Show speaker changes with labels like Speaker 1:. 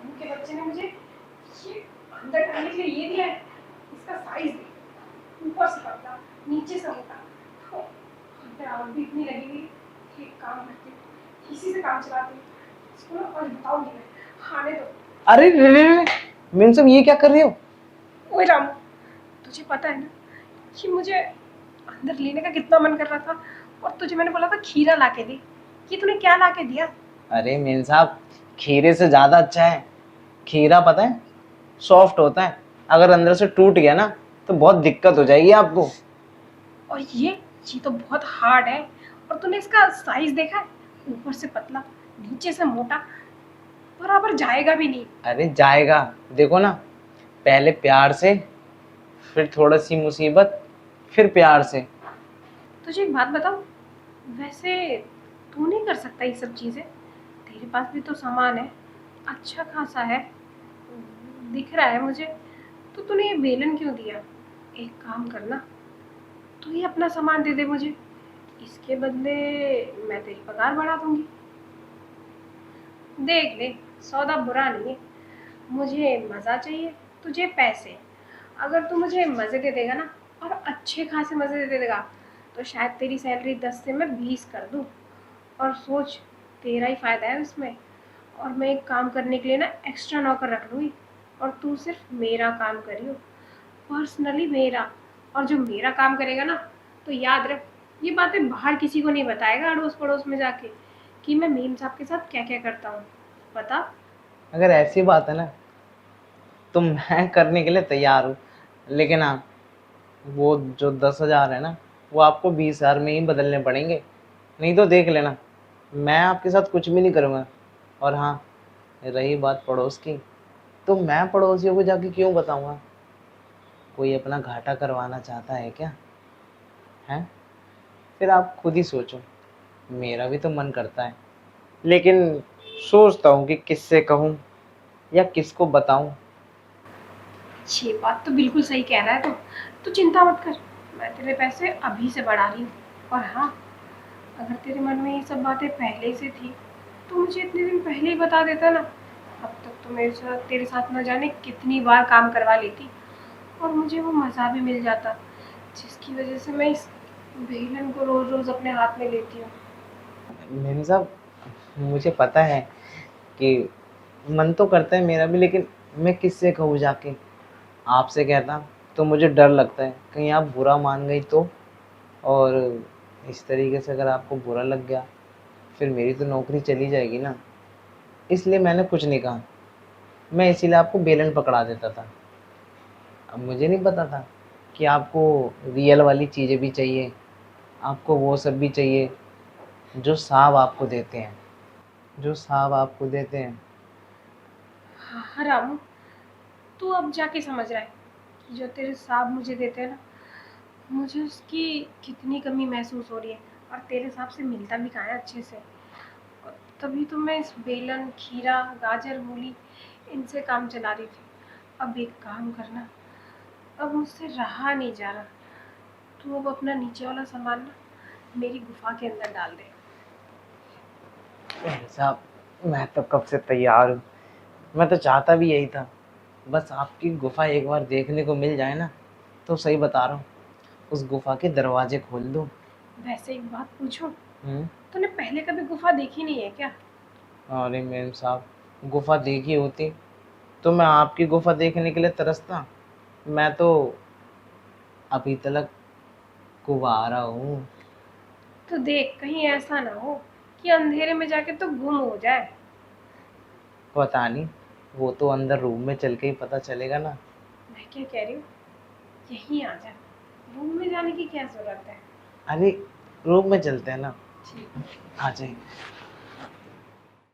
Speaker 1: रामू के बच्चे ने मुझे ये अंदर डालने के लिए ये दिया है। इसका साइज देख, ऊपर से पतला, नीचे से मोटा। तो अंदर आग भी इतनी लगी हुई कि एक काम करती हूँ, इसी से काम चलाती हूँ। इसको ना और बताऊंगी मैं, खाने दो।
Speaker 2: अरे रे रे रे, मेम साहब ये क्या कर रही हो?
Speaker 1: ओए रामू, तुझे पता है ना कि मुझे अंदर लेने का कितना मन कर रहा था, और तुझे मैंने बोला था खीरा ला के दे। ये तूने क्या ला के दिया?
Speaker 2: अरे मेम साहब, खीरे से ज्यादा अच्छा है खीरा, पता है सॉफ्ट होता है, अगर अंदर से टूट गया ना तो बहुत दिक्कत हो जाएगी आपको।
Speaker 1: और ये तो बहुत हार्ड है। और तूने इसका साइज देखा है? ऊपर से पतला, नीचे से मोटा, बराबर जाएगा भी नहीं।
Speaker 2: अरे जाएगा, देखो ना, पहले प्यार से, फिर थोड़ा सी मुसीबत, फिर प्यार से।
Speaker 1: तुझे एक बात बताऊं, वैसे तू नहीं कर सकता ये सब चीजें? तेरे पास भी तो सामान है, अच्छा खासा है, दिख रहा है मुझे। तो तूने ये बेलन क्यों दिया? एक काम करना, तू ही अपना सामान दे दे मुझे, इसके बदले मैं तेरी पगार बढ़ा दूंगी। देख ले, सौदा बुरा नहीं है, मुझे मज़ा चाहिए, तुझे पैसे। अगर तू मुझे मज़े दे देगा ना, और अच्छे खासे मज़े दे देगा, तो शायद तेरी सैलरी 10 से मैं 20 कर दूँ। और सोच, तेरा ही फ़ायदा है उसमें। और मैं एक काम करने के लिए ना एक्स्ट्रा नौकर रख लूँगी, और तू सिर्फ मेरा काम करियो, पर्सनली मेरा। और जो मेरा काम करेगा ना, तो याद रख, ये बातें बाहर किसी को नहीं बताएगा अड़ोस पड़ोस में जाके कि मैं मेम साहब के साथ क्या क्या करता हूँ। पता?
Speaker 2: अगर ऐसी बात है ना तो मैं करने के लिए तैयार हूँ, लेकिन हाँ, वो जो 10,000 है ना वो आपको 20,000 में ही बदलने पड़ेंगे, नहीं तो देख लेना मैं आपके साथ कुछ भी नहीं करूँगा। और हाँ, रही बात पड़ोस की, तो मैं पड़ोसियों को जाके क्यों बताऊँगा? कोई अपना घाटा करवाना चाहता है क्या? है? फिर आप खुद ही सोचो, मेरा भी तो मन करता है, लेकिन सोचता हूँ कि किससे कहूँ या किसको बताऊँ।
Speaker 1: ये बात तो बिल्कुल सही कह रहा है तू चिंता मत कर, मैं तेरे पैसे अभी से बढ़ा रही हूँ। और हाँ, अगर तेरे मन में ये सब बातें पहले से थी, तो मुझे इतने दिन पहले ही बता देता ना। अब तक तो मेरे साथ तेरे साथ न जाने कितनी बार काम करवा लेती, और मुझे वो मज़ा भी मिल जाता जिसकी वजह से मैं इस बेलन को रोज़ रोज़ अपने हाथ में लेती हूँ।
Speaker 2: मेम साहब, मुझे पता है कि मन तो करता है मेरा भी, लेकिन मैं किससे कहूँ जाके? आपसे कहता तो मुझे डर लगता है कहीं आप बुरा मान गई तो, और इस तरीके से अगर आपको बुरा लग गया फिर मेरी तो नौकरी चली जाएगी ना। इसलिए मैंने कुछ नहीं कहा, मैं इसीलिए आपको बेलन पकड़ा देता था। अब मुझे नहीं पता था कि आपको रियल वाली चीज़ें भी चाहिए, आपको वो सब भी चाहिए जो साहब आपको देते हैं, जो साहब आपको देते हैं।
Speaker 1: हाँ हाँ रामू, तू अब जाके समझ रहा है कि जो तेरे साहब मुझे देते हैं ना, मुझे उसकी कितनी कमी महसूस हो रही है। और तेरे हिसाब से मिलता भी कहाँ है अच्छे से। और तभी तो मैं इस बेलन, खीरा, गाजर, मूली, इनसे काम चला रही थी। अब एक काम करना, अब मुझसे रहा नहीं जा रहा, तू अब अपना नीचे वाला सामान ना मेरी गुफा के अंदर डाल दे।
Speaker 2: साहब, मैं तो कब से तैयार हूँ, मैं तो चाहता भी यही था, बस आपकी गुफा एक बार देखने को मिल जाए ना तो सही बता रहा हूँ, उस गुफा के दरवाजे खोल दूँ।
Speaker 1: वैसे एक बात पूछूं,
Speaker 2: हम्म।
Speaker 1: तूने पहले कभी गुफा देखी नहीं है क्या?
Speaker 2: अरे मेम साहब, गुफा देखी होती तो मैं आपकी गुफा देखने के लिए तरसता। मैं तो अभी तक कुंवारा हूँ।
Speaker 1: तो देख, कहीं ऐसा ना हो कि अंधेरे में जाके तो गुम हो जाए।
Speaker 2: पता नहीं, वो तो अंदर रूम में चल के ही पता चलेगा ना।
Speaker 1: मैं क्या कह रही हूँ, यहीं आ जा, रूम में जाने की क्या जरूरत है?
Speaker 2: अरे रूम में चलते हैं ना,
Speaker 1: ठीक।
Speaker 2: आ जाइए।